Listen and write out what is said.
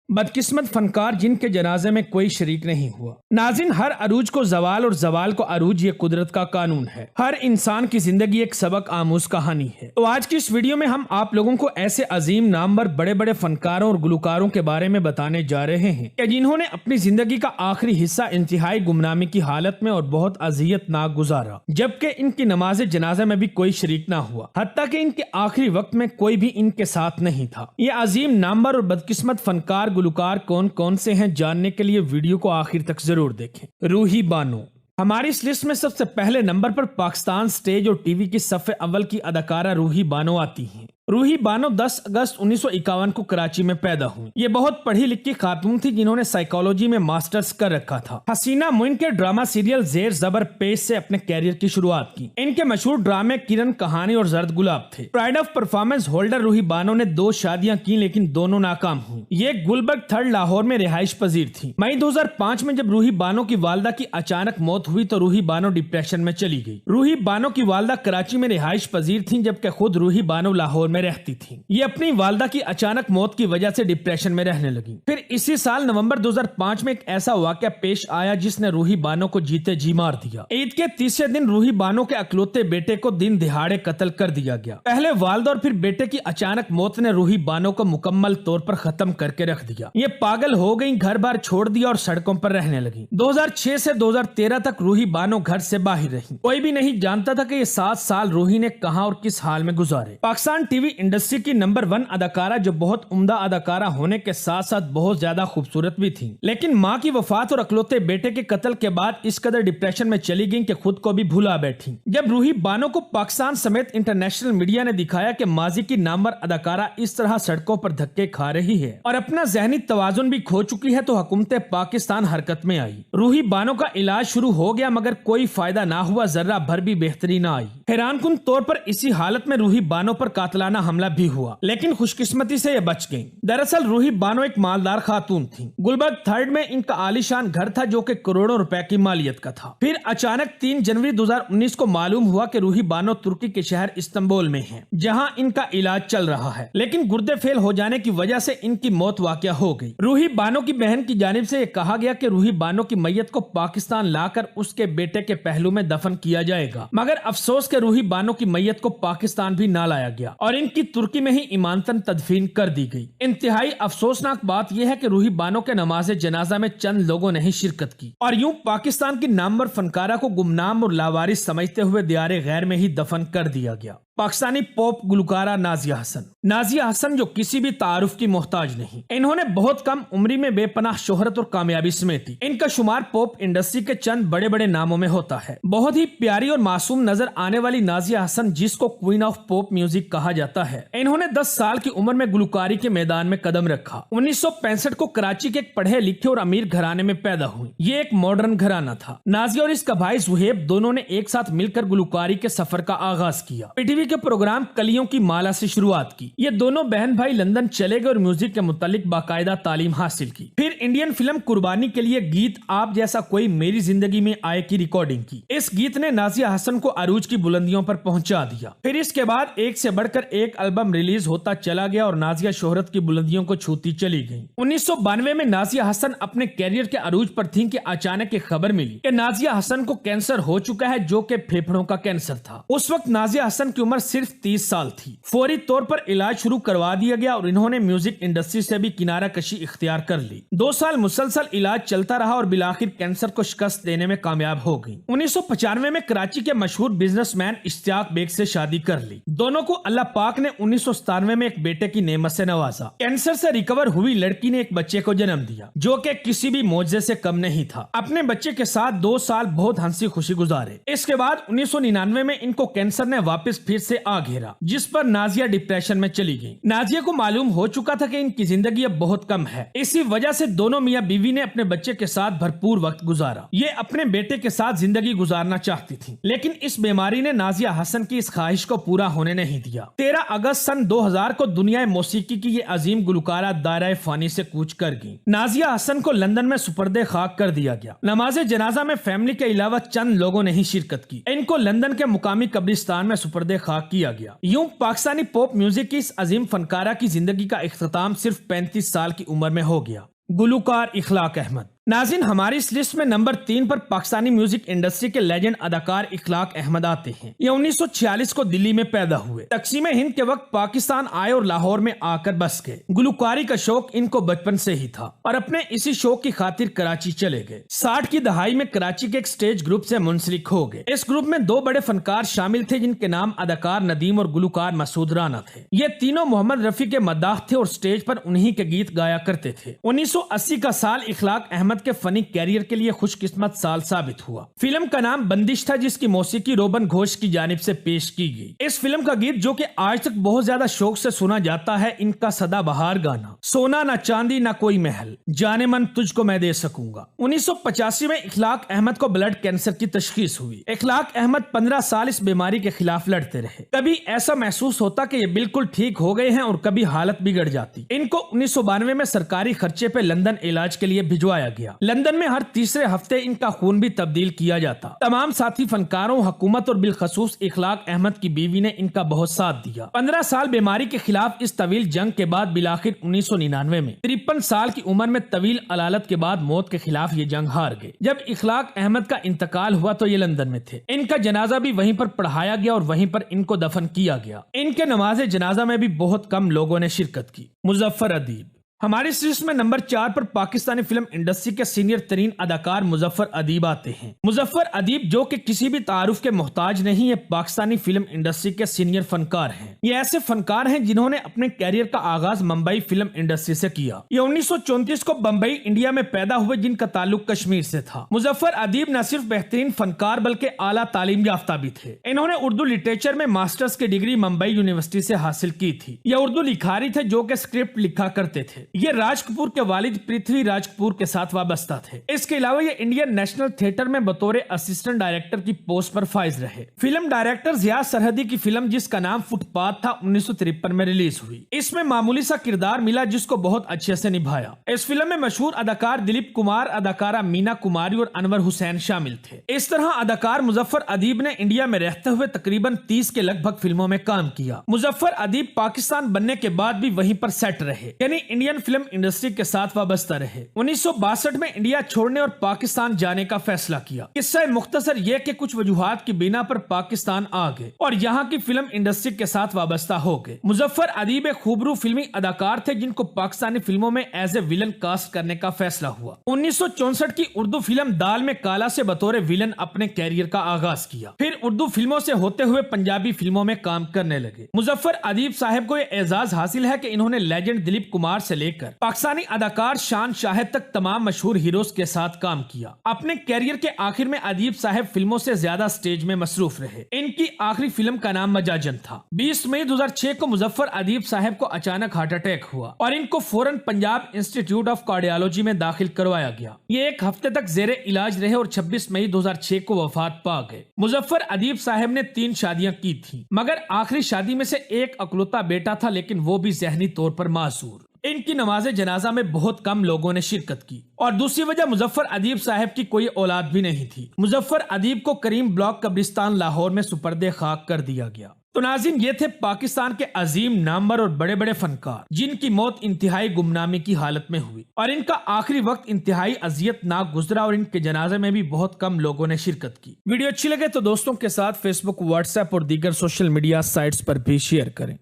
बदकिस्मत फनकार जिनके जनाजे में कोई शरीक नहीं हुआ। नाज़रीन, हर अरूज को जवाल और जवाल को अरूज, ये कुदरत का कानून है। हर इंसान की जिंदगी एक सबक आमूज कहानी है। तो आज की इस वीडियो में हम आप लोगों को ऐसे अजीम नामवर बड़े बड़े फनकारों और गुलकारों के बारे में बताने जा रहे हैं कि जिन्होंने अपनी जिंदगी का आखिरी हिस्सा इंतहाई गुमनामी की हालत में और बहुत अजियतनाक गुजारा, जबकि इनकी नमाज जनाजा में भी कोई शरीक ना हुआ, हत्ता कि इनके आखिरी वक्त में कोई भी इनके साथ नहीं था। ये अजीम नामवर और बदकिस्मत फनकार गुलकार कौन कौन से हैं, जानने के लिए वीडियो को आखिर तक जरूर देखें। रूही बानो। हमारी इस लिस्ट में सबसे पहले नंबर पर पाकिस्तान स्टेज और टीवी की सफ़े अव्वल की अदाकारा रूही बानो आती हैं। रूही बानो 10 अगस्त 1951 को कराची में पैदा हुई। ये बहुत पढ़ी लिखी खातून थी जिन्होंने साइकोलॉजी में मास्टर्स कर रखा था। हसीना मुइन के ड्रामा सीरियल जेर जबर पेश से अपने कैरियर की शुरुआत की। इनके मशहूर ड्रामे किरण कहानी और जर्द गुलाब थे। Pride of performance holder Roohi Bano ने 2 शादियां की, लेकिन दोनों नाकाम हुई। ये गुलबर्ग 3 लाहौर में रिहाइश पजीर थी। मई 2005 में जब रूही बानो की वालदा की अचानक मौत हुई तो रूही बानो डिप्रेशन में चली गई। रूही बानो की वालदा कराची में रिहाइश पजीर थी, जबकि खुद रूही बानो लाहौर में रहती थी। ये अपनी वालदा की अचानक मौत की वजह से डिप्रेशन में रहने लगी। फिर इसी साल नवंबर 2005 में एक ऐसा वाकया पेश आया जिसने रूही बानो को जीते जी मार दिया। ईद के तीसरे दिन रूही बानो के अकलौते बेटे को दिन दिहाड़े कत्ल कर दिया गया। पहले वालदा और फिर बेटे की अचानक मौत ने रूही बानो को मुकम्मल तौर पर खत्म करके रख दिया। ये पागल हो गई, घर बार छोड़ दिया और सड़कों पर रहने लगी। 2006 से 2013 तक रूही बानो घर से बाहर रही। कोई भी नहीं जानता था कि ये 7 साल रूही ने कहां और किस हाल में गुजारे। पाकिस्तान टीवी इंडस्ट्री की नंबर 1 अदाकारा, जो बहुत उम्दा अदाकारा होने के साथ साथ बहुत ज्यादा खूबसूरत भी थी, लेकिन माँ की वफात और अकलौते बेटे के कत्ल के बाद इस कदर डिप्रेशन में चली गई कि खुद को भी भुला बैठी। जब रूही बानो को पाकिस्तान समेत इंटरनेशनल मीडिया ने दिखाया कि माजी की नामवर अदाकारा इस तरह सड़कों पर धक्के खा रही है और अपना जहनी तवाजुन भी खो चुकी है, तो हुकूमत पाकिस्तान हरकत में आई। रूही बानो का इलाज शुरू हो गया, मगर कोई फायदा ना हुआ, जर्रा भर भी बेहतरी ना आई। हैरानकुन तौर पर इसी हालत में रूही बानो पर कातलाना हमला भी हुआ, लेकिन खुशकिस्मती से ये बच गईं। दरअसल रूही बानो एक मालदार खातून थी। गुलबर्ग 3 में इनका आलीशान घर था जो कि करोड़ों रुपए की मालियत का था। फिर अचानक 3 जनवरी 2019 को मालूम हुआ कि रूही बानो तुर्की के शहर इस्तांबुल में है, जहां इनका इलाज चल रहा है, लेकिन गुर्दे फेल हो जाने की वजह से इनकी मौत वाकया हो गई। रूही बानो की बहन की जानिब से यह कहा गया कि रूही बानो की मैयत को पाकिस्तान लाकर उसके बेटे के पहलू में दफन किया जाएगा, मगर अफसोस के रूही बानो की मैयत को पाकिस्तान भी ना लाया गया और इनकी तुर्की में ही ईमानतन तदफीन कर दी गई। इंतहाई अफसोसनाक बात यह है कि रूही बानो के नमाज जनाजा में चंद लोगों ने ही शिरकत की और यूं पाकिस्तान की नामवर फनकारा को गुमनाम और लावारिस समझते हुए दियारे गैर में ही दफन कर दिया गया। पाकिस्तानी पॉप गुलकारा नाजिया हसन। नाजिया हसन जो किसी भी तारुफ की मोहताज नहीं, इन्होंने बहुत कम उम्री में बेपनाह शोहरत और कामयाबी समेटी। इनका शुमार पॉप इंडस्ट्री के चंद बड़े बड़े नामों में होता है। बहुत ही प्यारी और मासूम नजर आने वाली नाजिया हसन, जिसको क्वीन ऑफ पॉप म्यूजिक कहा जाता है, इन्होंने 10 साल की उम्र में गुलकारी के मैदान में कदम रखा। 1965 को कराची के एक पढ़े लिखे और अमीर घराने में पैदा हुई। ये एक मॉडर्न घराना था। नाजिया और इसका भाई जुहेब दोनों ने एक साथ मिलकर गुलकारी के सफर का आगाज किया। पीटीवी के प्रोग्राम कलियों की माला से शुरुआत की। ये दोनों बहन भाई लंदन चले गए और म्यूजिक के मुतालिक बाकायदा तालीम हासिल की। फिर इंडियन फिल्म कुर्बानी के लिए गीत आप जैसा कोई मेरी जिंदगी में आए की रिकॉर्डिंग की। इस गीत ने नाजिया हसन को अरूज की बुलंदियों पर पहुंचा दिया। फिर इसके बाद एक से बढ़कर एक एल्बम रिलीज होता चला गया और नाजिया शोहरत की बुलंदियों को छूती चली गई। 1992 में नाजिया हसन अपने कैरियर के अरूज पर थी कि अचानक एक खबर मिली कि नाजिया हसन को कैंसर हो चुका है, जो कि फेफड़ों का कैंसर था। उस वक्त नाजिया हसन की उम्र सिर्फ 30 साल थी। फौरी तौर पर इलाज शुरू करवा दिया गया और इन्होंने म्यूजिक इंडस्ट्री से भी किनारा कशी इख्तियार कर ली। 2 साल मुसलसल इलाज चलता रहा और बिलाखिर कैंसर को शिकस्त देने में कामयाब हो गई। 1995 में कराची के मशहूर बिजनेसमैन इश्तियाक बेग से शादी कर ली। दोनों को अल्लाह पाक ने 1997 में एक बेटे की नेमत से नवाजा। कैंसर से रिकवर हुई लड़की ने एक बच्चे को जन्म दिया, जो कि किसी भी मौजे से कम नहीं था। अपने बच्चे के साथ 2 साल बहुत हंसी खुशी गुजारे। इसके बाद 1999 में इनको कैंसर ने वापस फिर से आ घेरा, जिस पर नाजिया डिप्रेशन में चली गई। नाजिया को मालूम हो चुका था कि इनकी जिंदगी अब बहुत कम है। इसी वजह से दोनों मियां बीवी ने अपने बच्चे के साथ भरपूर वक्त गुजारा। ये अपने बेटे के साथ जिंदगी गुजारना चाहती थी, लेकिन इस बीमारी ने नाजिया हसन की इस ख्वाहिश को पूरा होने नहीं दिया। 13 अगस्त सन 2000 को दुनिया मौसीकी की ये अजीम गुलकारा दायरा फानी से कूच कर गई। नाजिया हसन को लंदन में सुपर्दे खाक कर दिया गया। नमाज जनाजा में फैमिली के अलावा चंद लोगों ने ही शिरकत की। इनको लंदन के मुकामी कब्रिस्तान में सुपर्दे खाक खाक किया गया। यूं पाकिस्तानी पॉप म्यूजिक की इस अजीम फनकारा की जिंदगी का इख्तिताम सिर्फ 35 साल की उम्र में हो गया। गुलूकार इखलाक अहमद। नाज़रीन, हमारी इस लिस्ट में नंबर 3 पर पाकिस्तानी म्यूजिक इंडस्ट्री के लेजेंड अदाकार इखलाक अहमद आते हैं। ये 1946 को दिल्ली में पैदा हुए। तकसीम हिंद के वक्त पाकिस्तान आए और लाहौर में आकर बस गए। गुलूकारी का शौक इनको बचपन से ही था और अपने इसी शौक की खातिर कराची चले गए। 60 की दहाई में कराची के एक स्टेज ग्रुप से मुंसलिक हो गए। इस ग्रुप में 2 बड़े फनकार शामिल थे जिनके नाम अदाकार नदीम और गुलूकार मसूद राना थे। ये तीनों मोहम्मद रफी के मद्दाह थे और स्टेज पर उन्हीं के गीत गाया करते थे। 1980 का साल इखलाक अहमद के फनी कैरियर के लिए खुशकिस्मत साल साबित हुआ। फिल्म का नाम बंदिश था, जिसकी मौसीकी रोबन घोष की जानिब से पेश की गई। इस फिल्म का गीत, जो कि आज तक बहुत ज्यादा शौक से सुना जाता है, इनका सदाबहार गाना सोना ना चांदी ना कोई महल, जाने मन तुझको मैं दे सकूंगा। 1985 में इखलाक अहमद को ब्लड कैंसर की तशखीस हुई। इखलाक अहमद 15 साल इस बीमारी के खिलाफ लड़ते रहे। कभी ऐसा महसूस होता कि ये बिल्कुल ठीक हो गए हैं और कभी हालत बिगड़ जाती। इनको 1992 में सरकारी खर्चे पे लंदन इलाज के लिए भिजवाया गया। लंदन में हर तीसरे हफ्ते इनका खून भी तब्दील किया जाता। तमाम साथी फनकारों, हुकूमत और बिलखसूस इखलाक अहमद की बीवी ने इनका बहुत साथ दिया। 15 साल बीमारी के खिलाफ इस तवील जंग के बाद बिलाखिर 1999 में 53 साल की उम्र में तवील अलालत के बाद मौत के खिलाफ ये जंग हार गए। जब इखलाक अहमद का इंतकाल हुआ तो ये लंदन में थे। इनका जनाजा भी वहीं पर पढ़ाया गया और वहीं पर इनको दफन किया गया। इनके नमाज़े जनाजा में भी बहुत कम लोगों ने शिरकत की। मुजफ्फर अदीब। हमारी इस लिस्ट में नंबर 4 पर पाकिस्तानी फिल्म इंडस्ट्री के सीनियर तरीन अदाकार मुजफ्फर अदीब आते हैं। मुजफ्फर अदीब, जो कि किसी भी तारुफ के मोहताज नहीं है, पाकिस्तानी फिल्म इंडस्ट्री के सीनियर फनकार हैं। ये ऐसे फनकार हैं जिन्होंने अपने कैरियर का आगाज मुंबई फिल्म इंडस्ट्री से किया। ये 1934 को बम्बई इंडिया में पैदा हुए, जिनका ताल्लुक कश्मीर से था। मुजफ्फर अदीब न सिर्फ बेहतरीन फनकार बल्कि आला तालीम याफ्ता भी थे। इन्होंने उर्दू लिटरेचर में मास्टर्स की डिग्री मुंबई यूनिवर्सिटी से हासिल की थी। ये उर्दू लिखारी थे जो कि स्क्रिप्ट लिखा करते थे। ये राज कपूर के वालिद पृथ्वी राज कपूर के साथ वाबस्ता थे। इसके अलावा ये इंडियन नेशनल थिएटर में बतौर असिस्टेंट डायरेक्टर की पोस्ट पर फाइज रहे। फिल्म डायरेक्टर जिया सरहदी की फिल्म जिसका नाम फुटपाथ था 1953 में रिलीज हुई। इसमें मामूली सा किरदार मिला जिसको बहुत अच्छे से निभाया। इस फिल्म में मशहूर अदाकार दिलीप कुमार, अदाकारा मीना कुमारी और अनवर हुसैन शामिल थे। इस तरह अदाकार मुजफ्फर अदीब ने इंडिया में रहते हुए तकरीबन 30 के लगभग फिल्मों में काम किया। मुजफ्फर अदीब पाकिस्तान बनने के बाद भी वहीं पर सेट रहे, यानी इंडियन फिल्म इंडस्ट्री के साथ वाबस्ता रहे। 1962 में इंडिया छोड़ने और पाकिस्तान जाने का फैसला किया। किस्सा मुख्तसर यह कि कुछ वजूहात की बिना पर पाकिस्तान आ गए और यहाँ की फिल्म इंडस्ट्री के साथ वाबस्ता हो गए। मुजफ्फर अदीब एक खूबरू फिल्मी अदाकार थे जिनको पाकिस्तानी फिल्मों में एज ए विलन कास्ट करने का फैसला हुआ। 1964 की उर्दू फिल्म दाल में काला से बतौर विलन अपने कैरियर का आगाज किया। फिर उर्दू फिल्मों से होते हुए पंजाबी फिल्मों में काम करने लगे। मुजफ्फर अदीब साहब को यह एजाज हासिल है कि इन्होंने लेजेंड दिलीप कुमार से लेकर पाकिस्तानी अदाकार शान शाहिद तक तमाम मशहूर हीरोज के साथ काम किया। अपने कैरियर के आखिर में अदीब साहब फिल्मों से ज्यादा स्टेज में मसरूफ रहे। इनकी आखिरी फिल्म का नाम मजाजन था। 20 मई 2006 को मुजफ्फर अदीब साहब को अचानक हार्ट अटैक हुआ और इनको फौरन पंजाब इंस्टीट्यूट ऑफ कार्डियोलॉजी में दाखिल करवाया गया। ये एक हफ्ते तक जेरे इलाज रहे और 26 मई 2006 को वफात पा गए। मुजफ्फर अदीब साहब ने 3 शादियां की थी, मगर आखिरी शादी में से एक अकलौता बेटा था, लेकिन वो भी जहनी तौर पर मासूर। इनकी नमाज जनाजा में बहुत कम लोगों ने शिरकत की और दूसरी वजह मुजफ्फर अदीब साहब की कोई औलाद भी नहीं थी। मुजफ्फर अदीब को करीम ब्लॉक कब्रिस्तान लाहौर में सुपर्दे खाक कर दिया गया। तो नाज़रीन, ये थे पाकिस्तान के अजीम नामवर और बड़े बड़े फनकार जिनकी मौत इंतहाई गुमनामी की हालत में हुई और इनका आखिरी वक्त इंतहाई अजियतनाक गुजरा और इनके जनाजे में भी बहुत कम लोगों ने शिरकत की। वीडियो अच्छी लगे तो दोस्तों के साथ फेसबुक, व्हाट्सएप और दीगर सोशल मीडिया साइट्स पर भी शेयर करें।